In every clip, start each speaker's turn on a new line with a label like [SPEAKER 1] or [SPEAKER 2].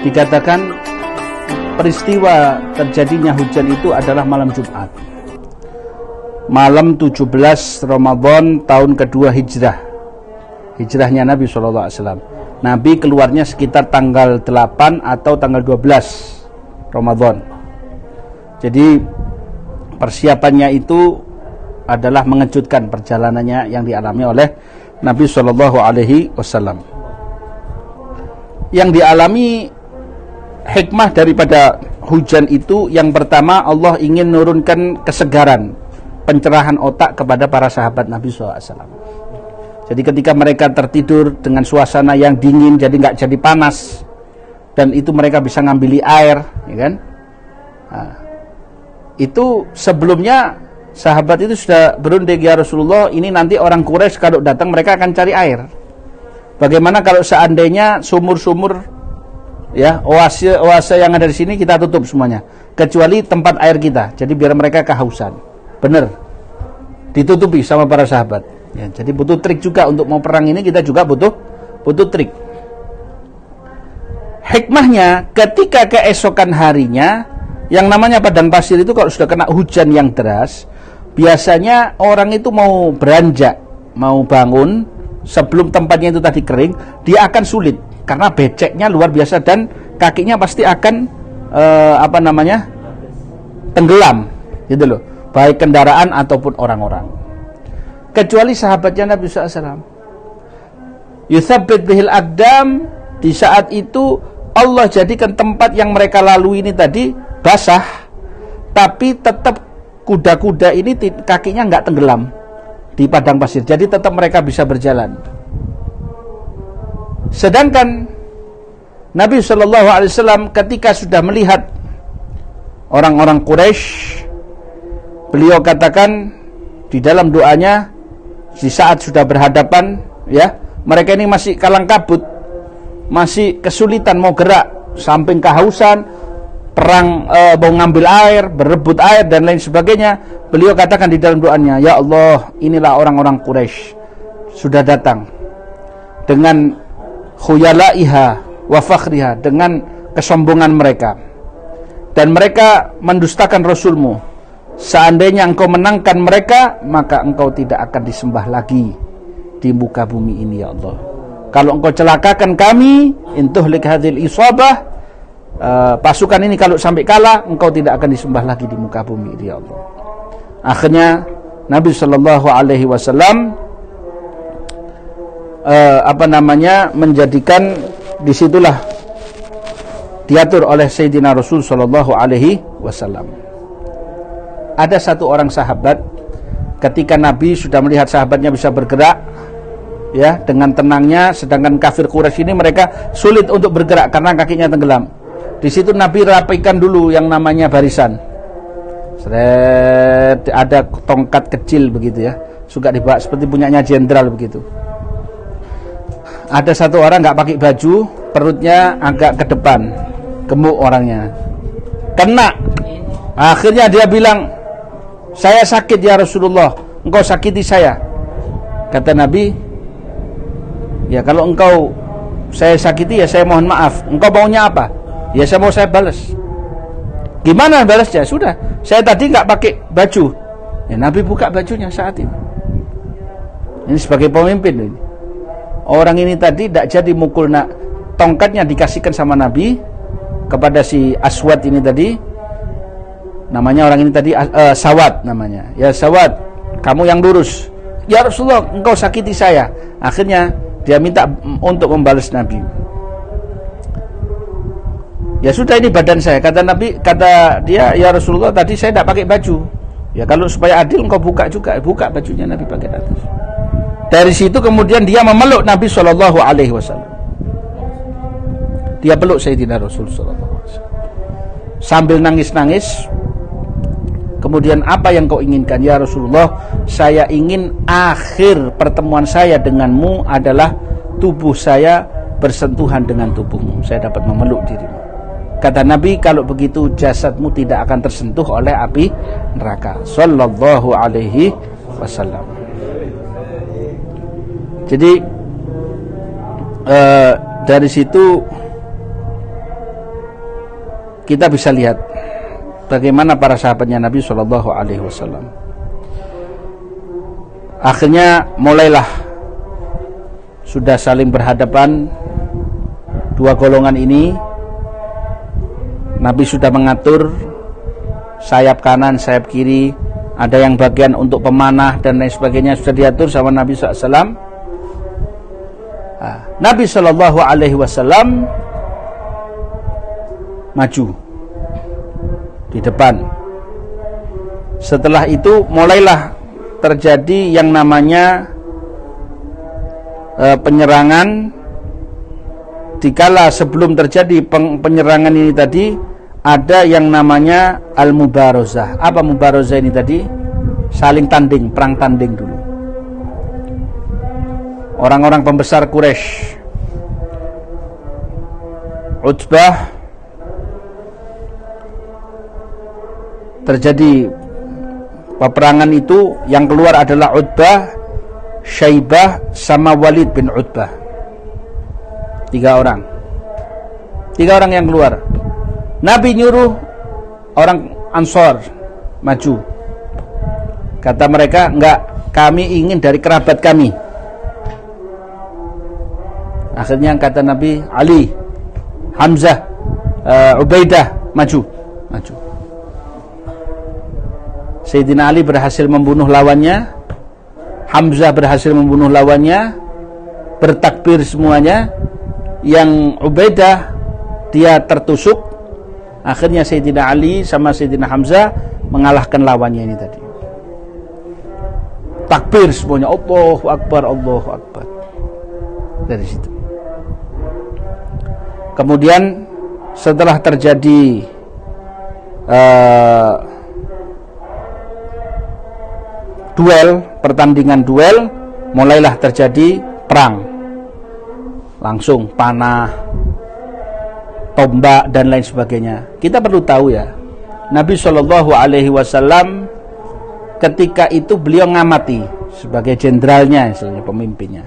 [SPEAKER 1] Dikatakan peristiwa terjadinya hujan itu adalah malam Jumat, malam 17 Ramadan tahun kedua hijrahnya Nabi SAW. Nabi keluarnya sekitar tanggal 8 atau tanggal 12 Ramadan. Jadi persiapannya itu adalah mengejutkan, perjalanannya yang dialami oleh Nabi SAW. Yang dialami hikmah daripada hujan itu, yang pertama Allah ingin menurunkan kesegaran, pencerahan otak kepada para sahabat Nabi SAW. Jadi ketika mereka tertidur dengan suasana yang dingin, jadi nggak jadi panas, dan itu mereka bisa ngambil air, ya kan? Nah, itu sebelumnya sahabat itu sudah berunding, ya Rasulullah, ini nanti orang Quraisy kalau datang mereka akan cari air. Bagaimana kalau seandainya sumur-sumur, ya, oase yang ada di sini kita tutup semuanya, kecuali tempat air kita. Jadi biar mereka kehausan. Benar, ditutupi sama para sahabat. Ya, jadi butuh trik juga untuk mau perang ini, kita juga butuh trik. Hikmahnya, ketika keesokan harinya, yang namanya padang pasir itu kalau sudah kena hujan yang deras, biasanya orang itu mau beranjak, mau bangun sebelum tempatnya itu tadi kering, dia akan sulit karena beceknya luar biasa dan kakinya pasti akan tenggelam, gitu loh, baik kendaraan ataupun orang-orang. Kecuali sahabatnya Nabi SAW, yuthabbit bihil aqdam, di saat itu Allah jadikan tempat yang mereka lalui ini tadi basah, tapi tetap kuda-kuda ini kakinya nggak tenggelam di padang pasir, jadi tetap mereka bisa berjalan. Sedangkan Nabi SAW ketika sudah melihat orang-orang Quraisy, beliau katakan di dalam doanya, di saat sudah berhadapan, ya, mereka ini masih kalang kabut, masih kesulitan mau gerak, samping kehausan, perang, mau ngambil air, berebut air dan lain sebagainya. Beliau katakan di dalam doanya, ya Allah, inilah orang-orang Quraisy sudah datang dengan khuyalaiha wa fakhriha, dengan kesombongan mereka, dan mereka mendustakan Rasulmu. Seandainya engkau menangkan mereka, maka engkau tidak akan disembah lagi di muka bumi ini, ya Allah. Kalau engkau celakakan kami, intuhlik hadhil isabah, pasukan ini kalau sampai kalah, engkau tidak akan disembah lagi di muka bumi ini, ya Allah. Akhirnya Nabi SAW menjadikan, disitulah diatur oleh Sayyidina Rasul SAW. Ada satu orang sahabat, ketika Nabi sudah melihat sahabatnya bisa bergerak, ya, dengan tenangnya, sedangkan kafir Quraisy ini mereka sulit untuk bergerak karena kakinya tenggelam. Di situ Nabi rapikan dulu yang namanya barisan. Seret, ada tongkat kecil begitu, ya, suka dibawa seperti punyanya jenderal begitu. Ada satu orang nggak pakai baju, perutnya agak ke depan, gemuk orangnya, kena. Akhirnya dia bilang, saya sakit ya Rasulullah, engkau sakiti saya. Kata Nabi, ya kalau engkau saya sakiti, ya saya mohon maaf. Engkau maunya apa? Ya saya mau saya balas. Gimana balasnya? Sudah, saya tadi nggak pakai baju. Ya, Nabi buka bajunya saat ini. Ini sebagai pemimpin ini. Orang ini tadi tidak jadi mukul, tongkatnya dikasihkan sama Nabi kepada si Aswad ini tadi. Namanya orang ini tadi Sawad namanya. Ya Sawad, kamu yang lurus. Ya Rasulullah, engkau sakiti saya. Akhirnya dia minta untuk membalas Nabi. Ya sudah, ini badan saya. Kata Nabi, kata dia, ya Rasulullah, tadi saya tidak pakai baju. Ya kalau supaya adil engkau buka juga. Buka bajunya Nabi pakai atas. Dari situ kemudian dia memeluk Nabi SAW. Dia peluk Sayyidina Rasul SAW sambil nangis-nangis. Kemudian, apa yang kau inginkan ya Rasulullah? Saya ingin akhir pertemuan saya denganmu adalah tubuh saya bersentuhan dengan tubuhmu, saya dapat memeluk dirimu. Kata Nabi, kalau begitu jasadmu tidak akan tersentuh oleh api neraka. Sallallahu alaihi wasallam. Jadi dari situ kita bisa lihat bagaimana para sahabatnya Nabi Shallallahu Alaihi Wasallam. Akhirnya mulailah sudah saling berhadapan dua golongan ini. Nabi sudah mengatur sayap kanan, sayap kiri, ada yang bagian untuk pemanah dan lain sebagainya sudah diatur sama Nabi SAW. Nabi Shallallahu Alaihi Wasallam maju di depan. Setelah itu mulailah terjadi yang namanya penyerangan. Dikala sebelum terjadi penyerangan ini tadi, ada yang namanya al-mubarazah. Apa mubarazah ini tadi? Saling tanding, perang tanding dulu. Orang-orang pembesar Quraisy, Utbah, terjadi peperangan itu. Yang keluar adalah Utbah, Syaibah, sama Walid bin Utbah. Tiga orang yang keluar. Nabi nyuruh orang Ansor maju. Kata mereka, enggak, kami ingin dari kerabat kami. Akhirnya kata Nabi, Ali, Hamzah, Ubaidah maju. Sayyidina Ali berhasil membunuh lawannya, Hamzah berhasil membunuh lawannya, bertakbir semuanya. Yang Ubaidah dia tertusuk. Akhirnya Sayyidina Ali sama Sayyidina Hamzah mengalahkan lawannya ini tadi. Takbir semuanya, Allahu Akbar, Allahu Akbar. Dari situ. Kemudian setelah terjadi pertandingan duel, mulailah terjadi perang. Langsung panah, tombak dan lain sebagainya. Kita perlu tahu ya, Nabi Shallallahu Alaihi Wasallam ketika itu beliau ngamati sebagai jenderalnya, misalnya pemimpinnya.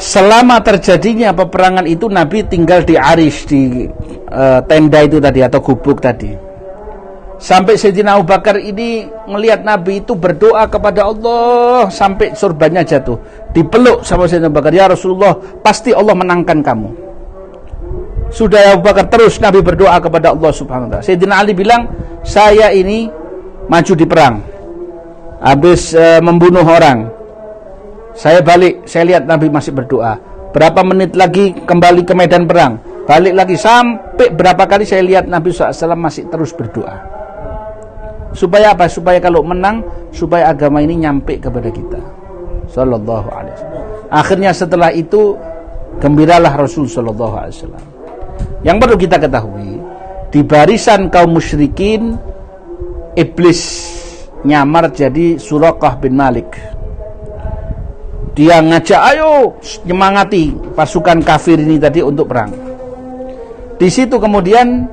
[SPEAKER 1] Selama terjadinya peperangan itu, Nabi tinggal di Arish, di tenda itu tadi atau gubuk tadi. Sampai Sayyidina Abu Bakar ini melihat Nabi itu berdoa kepada Allah sampai sorbannya jatuh. Dipeluk sama Sayyidina Abu Bakar, ya Rasulullah, pasti Allah menangkan kamu. Sudah Abu Bakar, terus Nabi berdoa kepada Allah Subhanahu wa ta'ala. Sayyidina Ali bilang, saya ini maju di perang, habis membunuh orang, saya balik, saya lihat Nabi masih berdoa. Berapa menit lagi kembali ke medan perang, balik lagi, sampai berapa kali saya lihat Nabi SAW masih terus berdoa. Supaya apa? Supaya kalau menang, supaya agama ini nyampe kepada kita. Sallallahu alaihi wasallam. Akhirnya setelah itu gembiralah Rasul sallallahu alaihi wasallam. Yang perlu kita ketahui, di barisan kaum musyrikin, iblis nyamar jadi Suraqah bin Malik. Dia ngajak, ayo nyemangati pasukan kafir ini tadi untuk perang. Di situ kemudian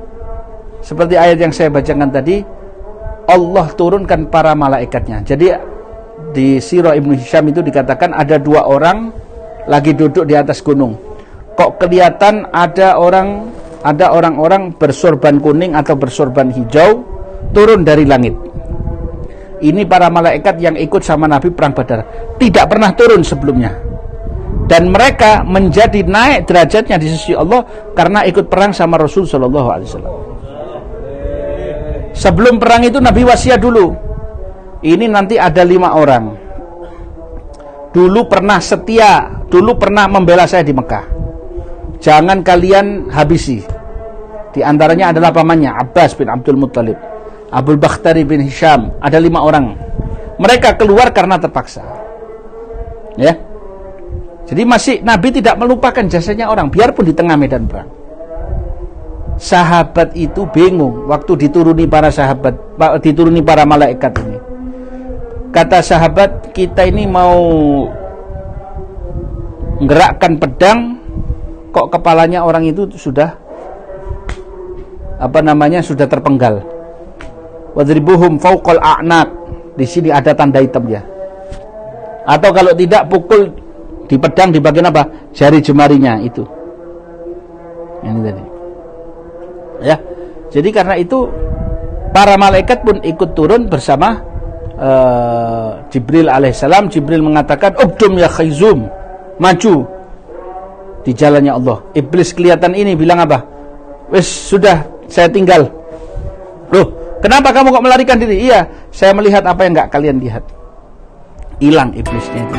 [SPEAKER 1] seperti ayat yang saya bacakan tadi, Allah turunkan para malaikatnya. Jadi di Sirah Ibnu Hisham itu dikatakan ada dua orang lagi duduk di atas gunung. Kok kelihatan ada orang-orang bersorban kuning atau bersorban hijau turun dari langit. Ini para malaikat yang ikut sama Nabi perang Badar. Tidak pernah turun sebelumnya. Dan mereka menjadi naik derajatnya di sisi Allah karena ikut perang sama Rasul sallallahu alaihi wasallam. Sebelum perang itu Nabi wasiat dulu. Ini nanti ada 5 orang. Dulu pernah setia, dulu pernah membela saya di Mekah. Jangan kalian habisi. Di antaranya adalah pamannya Abbas bin Abdul Muttalib, Abul Bakhtari bin Hisham. Ada 5 orang. Mereka keluar karena terpaksa. Ya. Jadi masih Nabi tidak melupakan jasanya orang, biarpun di tengah medan perang. Sahabat itu bingung waktu dituruni para malaikat ini. Kata sahabat, kita ini mau gerakkan pedang, kok kepalanya orang itu sudah sudah terpenggal. Wadribuhum fauqal a'naq. Di sini ada tanda hitam ya. Atau kalau tidak, pukul di pedang di bagian apa? Jari jemarinya itu. Ini tadi. Ya. Jadi karena itu para malaikat pun ikut turun bersama Jibril alaihissalam. Jibril mengatakan, "Ubdum ya Khaizum, maju di jalannya Allah." Iblis kelihatan ini bilang apa? "Wes sudah, saya tinggal." "Loh, kenapa kamu kok melarikan diri?" "Iya, saya melihat apa yang enggak kalian lihat." Hilang iblisnya itu.